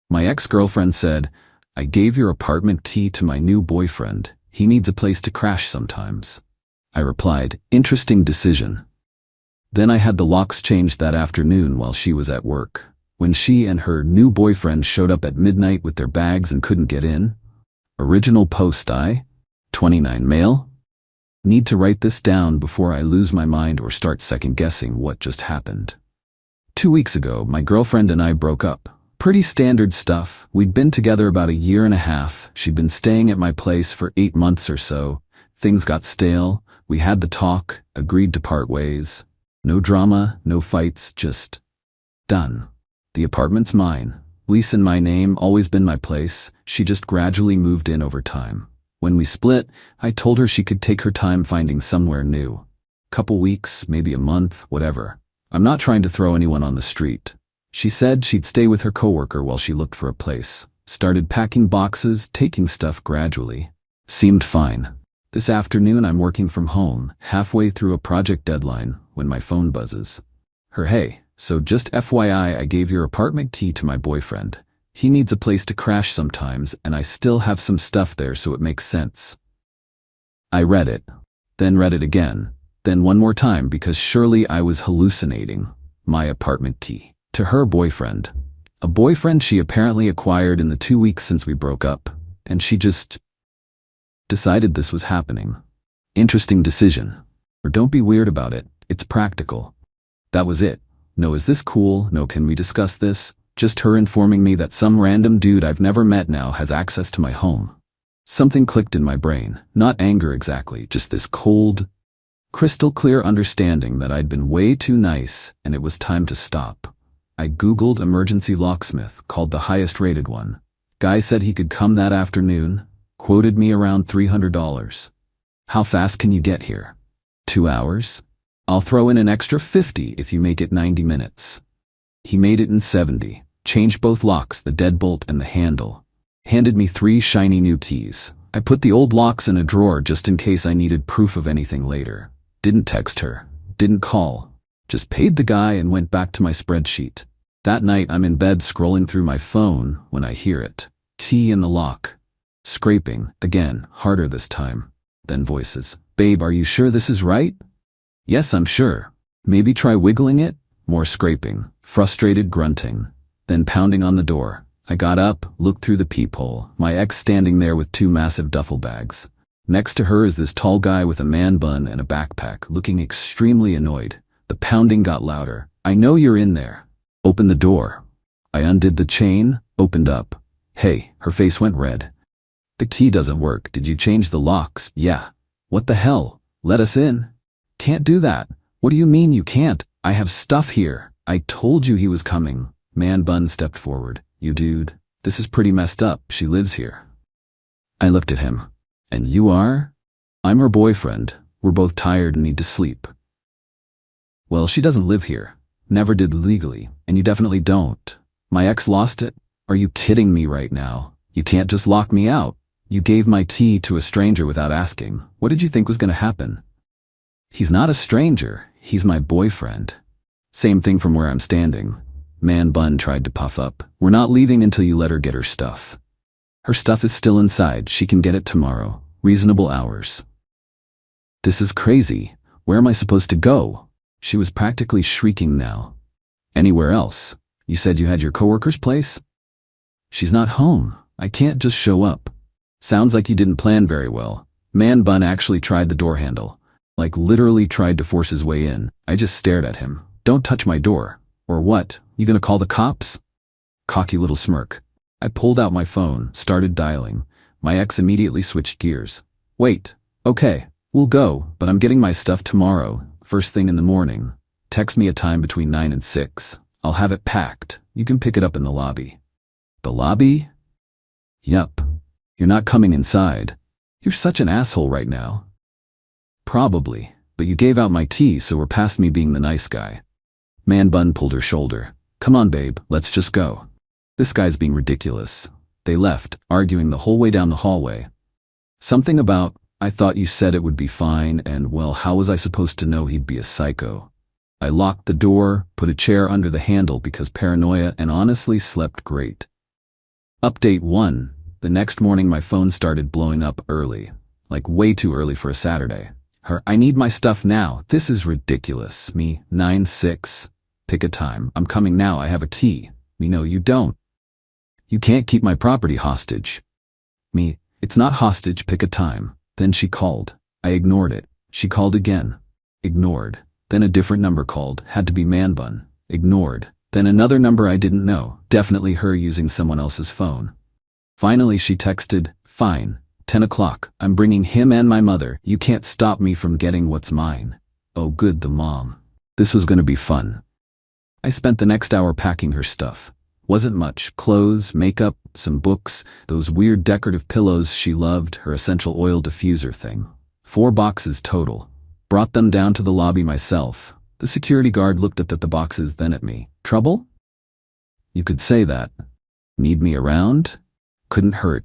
My ex-girlfriend said, "I gave your apartment key to my new boyfriend. He needs a place to crash sometimes." I replied, "Interesting decision." Then I had the locks changed that afternoon while she was at work. When she and her new boyfriend showed up at midnight with their bags and couldn't get in. Original post 29 male? Need to write this down before I lose my mind or start second-guessing what just happened. 2 weeks ago, my girlfriend and I broke up. Pretty standard stuff. We'd been together about a year and a half. She'd been staying at my place for 8 months or so. Things got stale. We had the talk, agreed to part ways. No drama, no fights, just done. The apartment's mine. Lease in my name, always been my place. She just gradually moved in over time. When we split, I told her she could take her time finding somewhere new. Couple weeks, maybe a month, whatever. I'm not trying to throw anyone on the street. She said she'd stay with her coworker while she looked for a place. Started packing boxes, taking stuff gradually. Seemed fine. This afternoon I'm working from home, halfway through a project deadline, when my phone buzzes. "Hey, so just FYI, I gave your apartment key to my boyfriend. He needs a place to crash sometimes, and I still have some stuff there, so it makes sense." I read it, then read it again, then one more time because surely I was hallucinating. My apartment key to her boyfriend. A boyfriend she apparently acquired in the 2 weeks since we broke up, and she just decided this was happening. Interesting decision. Or don't be weird about it, it's practical. That was it. No, is this cool? No, can we discuss this? Just her informing me that some random dude I've never met now has access to my home. Something clicked in my brain. Not anger exactly, just this cold, crystal clear understanding that I'd been way too nice and it was time to stop. I Googled emergency locksmith, called the highest rated one. Guy said he could come that afternoon, quoted me around $300. How fast can you get here? 2 hours? I'll throw in an extra 50 if you make it 90 minutes. He made it in 70, changed both locks, the deadbolt and the handle. Handed me 3 shiny new keys. I put the old locks in a drawer just in case I needed proof of anything later. Didn't text her, didn't call. Just paid the guy and went back to my spreadsheet. That night I'm in bed scrolling through my phone when I hear it. Key in the lock. Scraping, again, harder this time. Then voices. "Babe, are you sure this is right?" "Yes, I'm sure." "Maybe try wiggling it?" More scraping, frustrated grunting, then pounding on the door. I got up, looked through the peephole, my ex standing there with 2 massive duffel bags. Next to her is this tall guy with a man bun and a backpack, looking extremely annoyed. The pounding got louder. "I know you're in there. Open the door." I undid the chain, opened up. "Hey," her face went red. "The key doesn't work. Did you change the locks?" "Yeah." "What the hell? Let us in." "Can't do that." "What do you mean you can't? I have stuff here. I told you he was coming." Man bun stepped forward. "You dude, this is pretty messed up. She lives here." I looked at him. "And you are?" "I'm her boyfriend. We're both tired and need to sleep." "Well, she doesn't live here. Never did legally, and you definitely don't." My ex lost it. "Are you kidding me right now? You can't just lock me out. You gave my key to a stranger without asking. What did you think was going to happen?" "He's not a stranger. He's my boyfriend." Same thing from where I'm standing. Man bun tried to puff up. "We're not leaving until you let her get her stuff." "Her stuff is still inside. She can get it tomorrow. Reasonable hours." "This is crazy. Where am I supposed to go?" She was practically shrieking now. "Anywhere else? You said you had your coworker's place?" "She's not home. I can't just show up." "Sounds like you didn't plan very well." Man bun actually tried the door handle. Like literally tried to force his way in. I just stared at him. "Don't touch my door." "Or what? You gonna call the cops?" Cocky little smirk. I pulled out my phone, started dialing. My ex immediately switched gears. "Wait. Okay, we'll go, but I'm getting my stuff tomorrow, first thing in the morning. Text me a time between 9 and 6. I'll have it packed. You can pick it up in the lobby." "The lobby?" "Yup. You're not coming inside. You're such an asshole right now." "Probably, but you gave out my key, so we're past me being the nice guy." Man bun pulled her shoulder. "Come on, babe, let's just go." This guy's being ridiculous. They left, arguing the whole way down the hallway. Something about, "I thought you said it would be fine," and, well, how was I supposed to know he'd be a psycho? I locked the door, put a chair under the handle because paranoia, and honestly slept great. Update 1. The next morning my phone started blowing up early. Like way too early for a Saturday. I need my stuff now. This is ridiculous. Me, 9-6. Pick a time. I'm coming now. I have a key. Me, no, you don't. You can't keep my property hostage. Me, it's not hostage. Pick a time. Then she called. I ignored it. She called again. Ignored. Then a different number called. Had to be man bun. Ignored. Then another number I didn't know. Definitely her using someone else's phone. Finally she texted, fine. 10 o'clock. I'm bringing him and my mother. You can't stop me from getting what's mine. Oh good, the mom. This was gonna be fun. I spent the next hour packing her stuff. Wasn't much. Clothes, makeup, some books, those weird decorative pillows she loved, her essential oil diffuser thing. 4 boxes total. Brought them down to the lobby myself. The security guard looked at the boxes, then at me. Trouble? You could say that. Need me around? Couldn't hurt.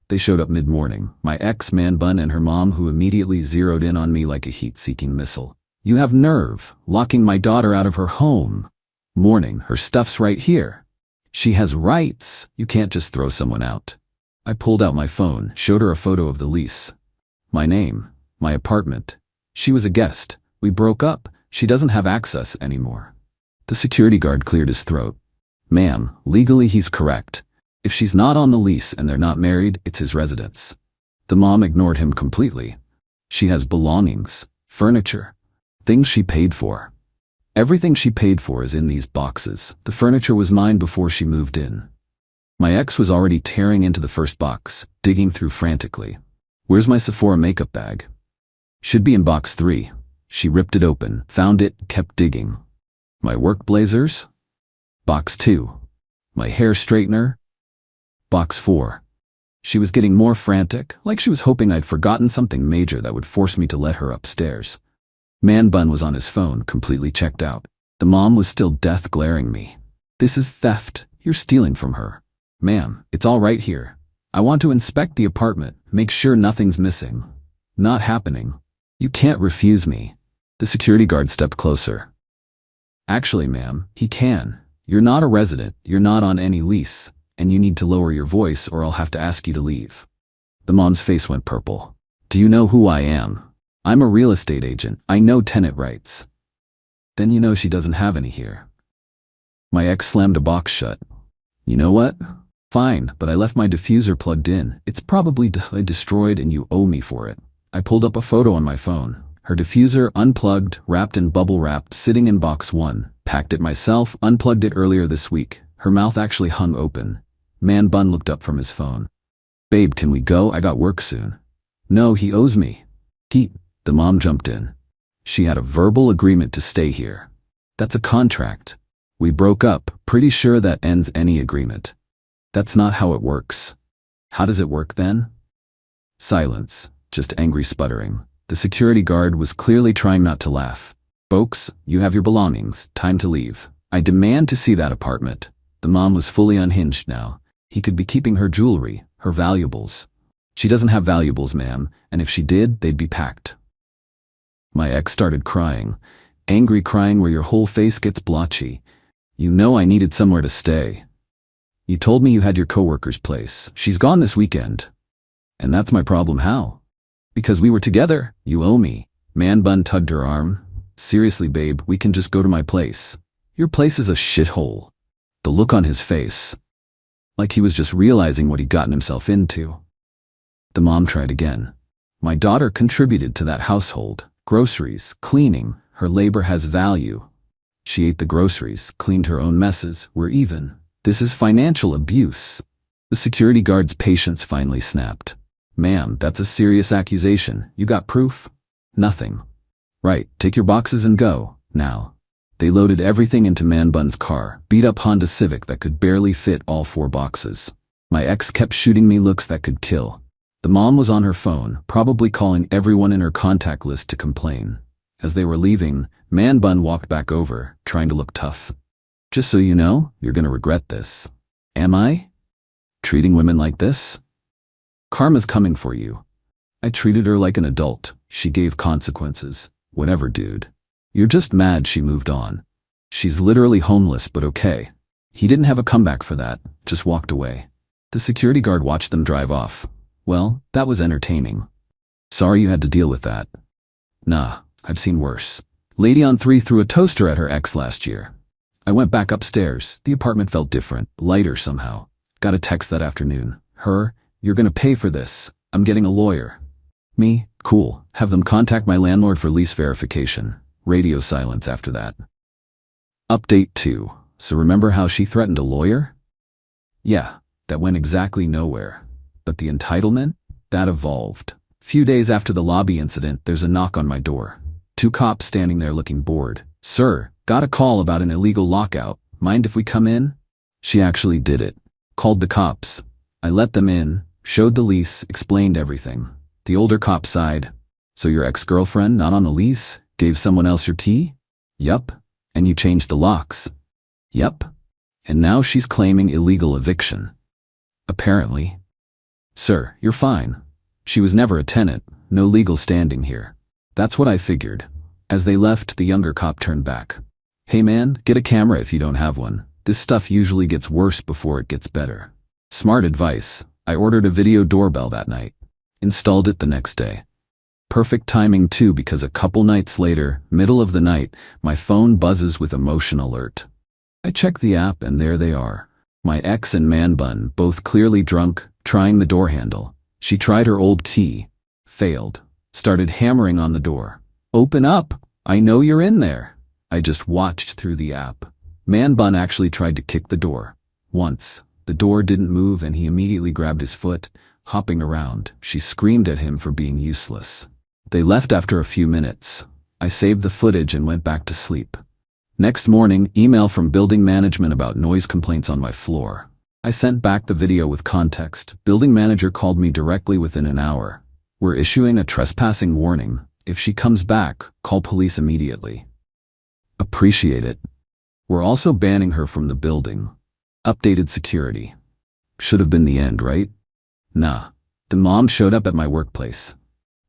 They showed up mid-morning, my ex-man bun and her mom, who immediately zeroed in on me like a heat-seeking missile. You have nerve, locking my daughter out of her home. Morning, her stuff's right here. She has rights. You can't just throw someone out. I pulled out my phone, showed her a photo of the lease. My name, my apartment. She was a guest. We broke up. She doesn't have access anymore. The security guard cleared his throat. Ma'am, legally he's correct. If she's not on the lease and they're not married, it's his residence. The mom ignored him completely. She has belongings, furniture, things she paid for. Everything she paid for is in these boxes. The furniture was mine before she moved in. My ex was already tearing into the first box, digging through frantically. Where's my Sephora makeup bag? Should be in box 3. She ripped it open, found it, kept digging. My work blazers? Box 2. My hair straightener? Box 4. She was getting more frantic, like she was hoping I'd forgotten something major that would force me to let her upstairs. Man bun was on his phone, completely checked out. The mom was still death glaring me. This is theft. You're stealing from her. Ma'am, it's all right here. I want to inspect the apartment, make sure nothing's missing. Not happening. You can't refuse me. The security guard stepped closer. Actually, ma'am, he can. You're not a resident, you're not on any lease, and you need to lower your voice or I'll have to ask you to leave. The mom's face went purple. Do you know who I am? I'm a real estate agent. I know tenant rights. Then you know she doesn't have any here. My ex slammed a box shut. You know what? Fine, but I left my diffuser plugged in. It's probably destroyed and you owe me for it. I pulled up a photo on my phone. Her diffuser, unplugged, wrapped in bubble wrap, sitting in box 1. Packed it myself, unplugged it earlier this week. Her mouth actually hung open. Man bun looked up from his phone. Babe, can we go? I got work soon. No, he owes me. The mom jumped in. She had a verbal agreement to stay here. That's a contract. We broke up, pretty sure that ends any agreement. That's not how it works. How does it work then? Silence, just angry sputtering. The security guard was clearly trying not to laugh. Folks, you have your belongings, time to leave. I demand to see that apartment. The mom was fully unhinged now. He could be keeping her jewelry, her valuables. She doesn't have valuables, ma'am, and if she did, they'd be packed. My ex started crying. Angry crying where your whole face gets blotchy. You know I needed somewhere to stay. You told me you had your coworker's place. She's gone this weekend. And that's my problem. How? Because we were together. You owe me. Man bun tugged her arm. Seriously, babe, we can just go to my place. Your place is a shithole. The look on his face. Like he was just realizing what he'd gotten himself into. The mom tried again. My daughter contributed to that household. Groceries, cleaning, her labor has value. She ate the groceries, cleaned her own messes, we're even. This is financial abuse. The security guard's patience finally snapped. Ma'am, that's a serious accusation. You got proof? Nothing. Right, take your boxes and go, now. They loaded everything into Man Bun's car, beat-up Honda Civic that could barely fit all 4 boxes. My ex kept shooting me looks that could kill. The mom was on her phone, probably calling everyone in her contact list to complain. As they were leaving, Man Bun walked back over, trying to look tough. Just so you know, you're gonna regret this. Am I? Treating women like this? Karma's coming for you. I treated her like an adult. She gave consequences. Whatever, dude. You're just mad she moved on. She's literally homeless, but okay. He didn't have a comeback for that, just walked away. The security guard watched them drive off. Well, that was entertaining. Sorry you had to deal with that. Nah, I've seen worse. Lady on 3 threw a toaster at her ex last year. I went back upstairs. The apartment felt different, lighter somehow. Got a text that afternoon. Her, you're gonna pay for this. I'm getting a lawyer. Me, cool. Have them contact my landlord for lease verification. Radio silence after that. Update 2. So remember how she threatened a lawyer? Yeah, that went exactly nowhere. But the entitlement? That evolved. Few days after the lobby incident, there's a knock on my door. 2 cops standing there looking bored. Sir, got a call about an illegal lockout. Mind if we come in? She actually did it. Called the cops. I let them in, showed the lease, explained everything. The older cop sighed. So your ex-girlfriend, not on the lease, gave someone else your key? Yup. And you changed the locks? Yup. And now she's claiming illegal eviction. Apparently. Sir, you're fine. She was never a tenant, no legal standing here. That's what I figured. As they left, the younger cop turned back. Hey man, get a camera if you don't have one. This stuff usually gets worse before it gets better. Smart advice. I ordered a video doorbell that night. Installed it the next day. Perfect timing too, because a couple nights later, middle of the night, my phone buzzes with a motion alert. I check the app and there they are. My ex and man bun, both clearly drunk, trying the door handle. She tried her old key. Failed. Started hammering on the door. Open up! I know you're in there. I just watched through the app. Man bun actually tried to kick the door. Once. The door didn't move and he immediately grabbed his foot, hopping around. She screamed at him for being useless. They left after a few minutes. I saved the footage and went back to sleep. Next morning, email from building management about noise complaints on my floor. I sent back the video with context. Building manager called me directly within an hour. We're issuing a trespassing warning. If she comes back, call police immediately. Appreciate it. We're also banning her from the building. Updated security. Should have been the end, right? Nah. The mom showed up at my workplace.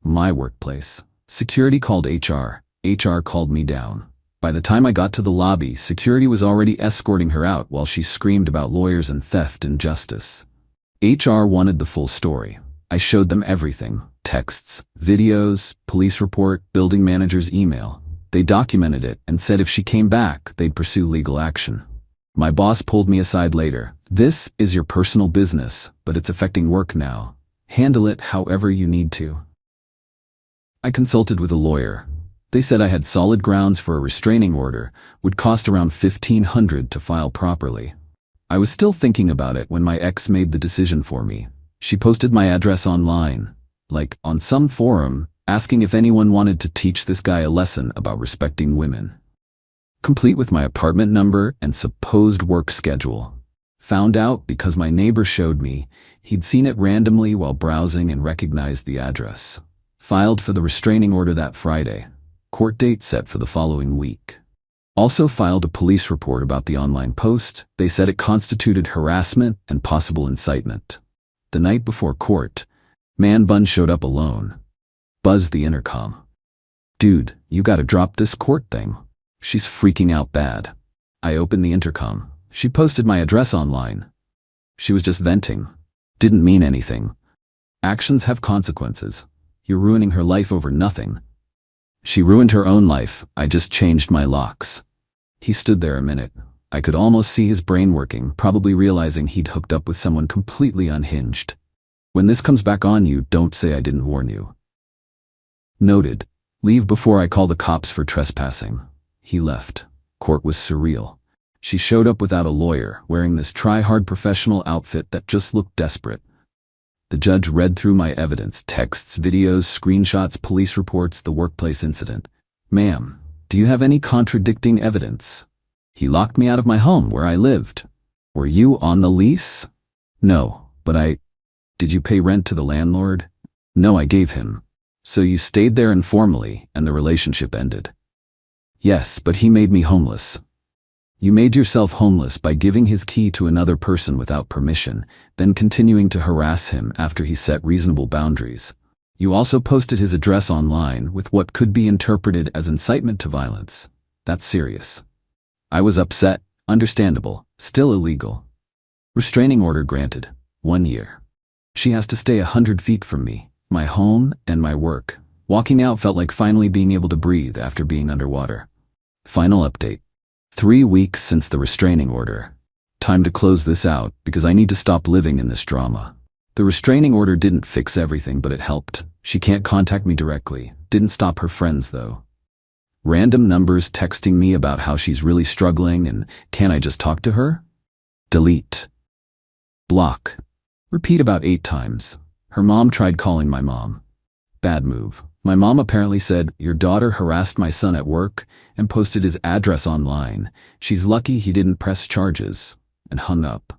My workplace. Security called HR. HR called me down. By the time I got to the lobby, security was already escorting her out while she screamed about lawyers and theft and justice. HR wanted the full story. I showed them everything. Texts, videos, police report, building manager's email. They documented it and said if she came back, they'd pursue legal action. My boss pulled me aside later. This is your personal business, but it's affecting work now. Handle it however you need to. I consulted with a lawyer. They said I had solid grounds for a restraining order, would cost around $1,500 to file properly. I was still thinking about it when my ex made the decision for me. She posted my address online, like on some forum, asking if anyone wanted to teach this guy a lesson about respecting women. Complete with my apartment number and supposed work schedule. Found out because my neighbor showed me. He'd seen it randomly while browsing and recognized the address. Filed for the restraining order that Friday. Court date set for the following week. Also filed a police report about the online post. They said it constituted harassment and possible incitement. The night before court, man bun showed up alone. Buzzed the intercom. Dude, you gotta drop this court thing. She's freaking out bad. I opened the intercom. She posted my address online. She was just venting. Didn't mean anything. Actions have consequences. You're ruining her life over nothing. She ruined her own life. I just changed my locks. He stood there a minute. I could almost see his brain working, probably realizing he'd hooked up with someone completely unhinged. When this comes back on you, don't say I didn't warn you. Noted. Leave before I call the cops for trespassing. He left. Court was surreal. She showed up without a lawyer, wearing this try-hard professional outfit that just looked desperate. The judge read through my evidence, texts, videos, screenshots, police reports, the workplace incident. Ma'am, do you have any contradicting evidence? He locked me out of my home where I lived. Were you on the lease? No, but Did you pay rent to the landlord? No, I gave him. So you stayed there informally and the relationship ended? Yes, but he made me homeless. You made yourself homeless by giving his key to another person without permission, then continuing to harass him after he set reasonable boundaries. You also posted his address online with what could be interpreted as incitement to violence. That's serious. I was upset, understandable, still illegal. Restraining order granted. 1 year. She has to stay 100 feet from me, my home, and my work. Walking out felt like finally being able to breathe after being underwater. Final update. 3 weeks since the restraining order. Time to close this out because I need to stop living in this drama. The restraining order didn't fix everything, but it helped. She can't contact me directly. Didn't stop her friends, though. Random numbers texting me about how she's really struggling and can I just talk to her? Delete. Block. Repeat about 8 times. Her mom tried calling my mom. Bad move. My mom apparently said, "Your daughter harassed my son at work and posted his address online. She's lucky he didn't press charges," and hung up.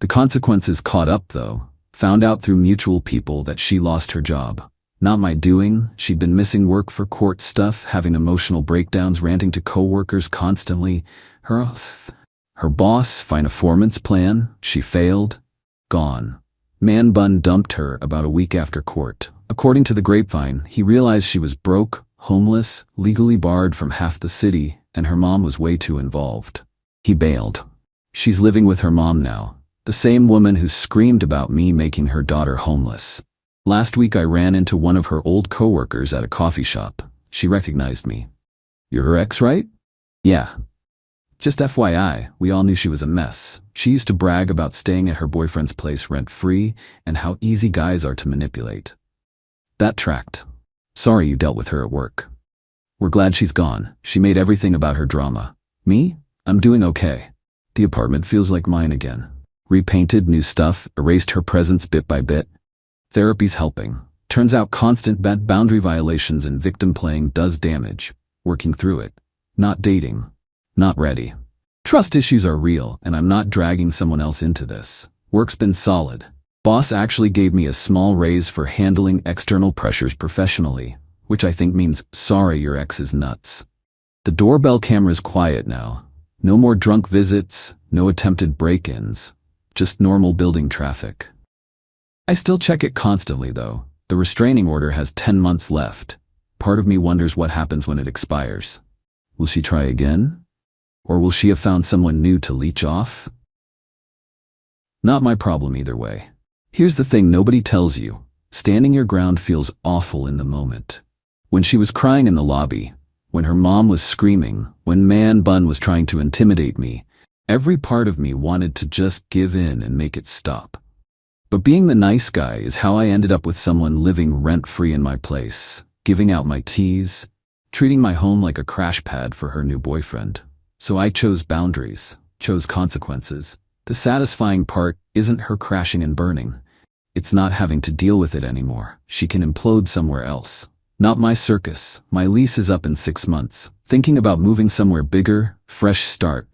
The consequences caught up, though. Found out through mutual people that she lost her job. Not my doing. She'd been missing work for court stuff, having emotional breakdowns, ranting to coworkers constantly. Her boss, find a foreman's plan. She failed. Gone. Man bun dumped her about a week after court. According to the grapevine, he realized she was broke, homeless, legally barred from half the city, and her mom was way too involved. He bailed. She's living with her mom now, the same woman who screamed about me making her daughter homeless. Last week I ran into one of her old coworkers at a coffee shop. She recognized me. "You're her ex, right?" "Yeah." Just FYI, we all knew she was a mess. She used to brag about staying at her boyfriend's place rent-free and how easy guys are to manipulate. That tracked. Sorry you dealt with her at work. We're glad she's gone. She made everything about her drama. Me? I'm doing okay. The apartment feels like mine again. Repainted, new stuff, erased her presence bit by bit. Therapy's helping. Turns out constant bad boundary violations and victim playing does damage. Working through it. Not dating. Not ready. Trust issues are real, and I'm not dragging someone else into this. Work's been solid. Boss actually gave me a small raise for handling external pressures professionally, which I think means sorry your ex is nuts. The doorbell camera's quiet now. No more drunk visits, no attempted break-ins. Just normal building traffic. I still check it constantly, though. The restraining order has 10 months left. Part of me wonders what happens when it expires. Will she try again? Or will she have found someone new to leech off? Not my problem either way. Here's the thing nobody tells you. Standing your ground feels awful in the moment. When she was crying in the lobby, when her mom was screaming, when Man Bun was trying to intimidate me, every part of me wanted to just give in and make it stop. But being the nice guy is how I ended up with someone living rent-free in my place, giving out my keys, treating my home like a crash pad for her new boyfriend. So I chose boundaries, chose consequences. The satisfying part isn't her crashing and burning. It's not having to deal with it anymore. She can implode somewhere else. Not my circus. My lease is up in 6 months. Thinking about moving somewhere bigger, fresh start.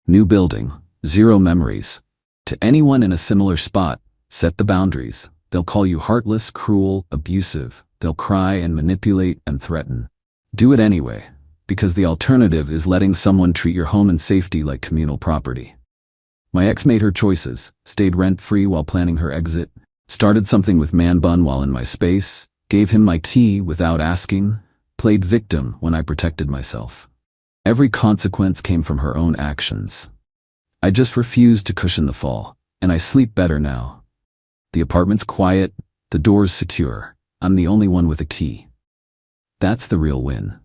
New building, 0 memories. To anyone in a similar spot, set the boundaries. They'll call you heartless, cruel, abusive. They'll cry and manipulate and threaten. Do it anyway, because the alternative is letting someone treat your home and safety like communal property. My ex made her choices, stayed rent-free while planning her exit, started something with Man Bun while in my space, gave him my key without asking, played victim when I protected myself. Every consequence came from her own actions. I just refused to cushion the fall, and I sleep better now. The apartment's quiet, the door's secure. I'm the only one with a key. That's the real win.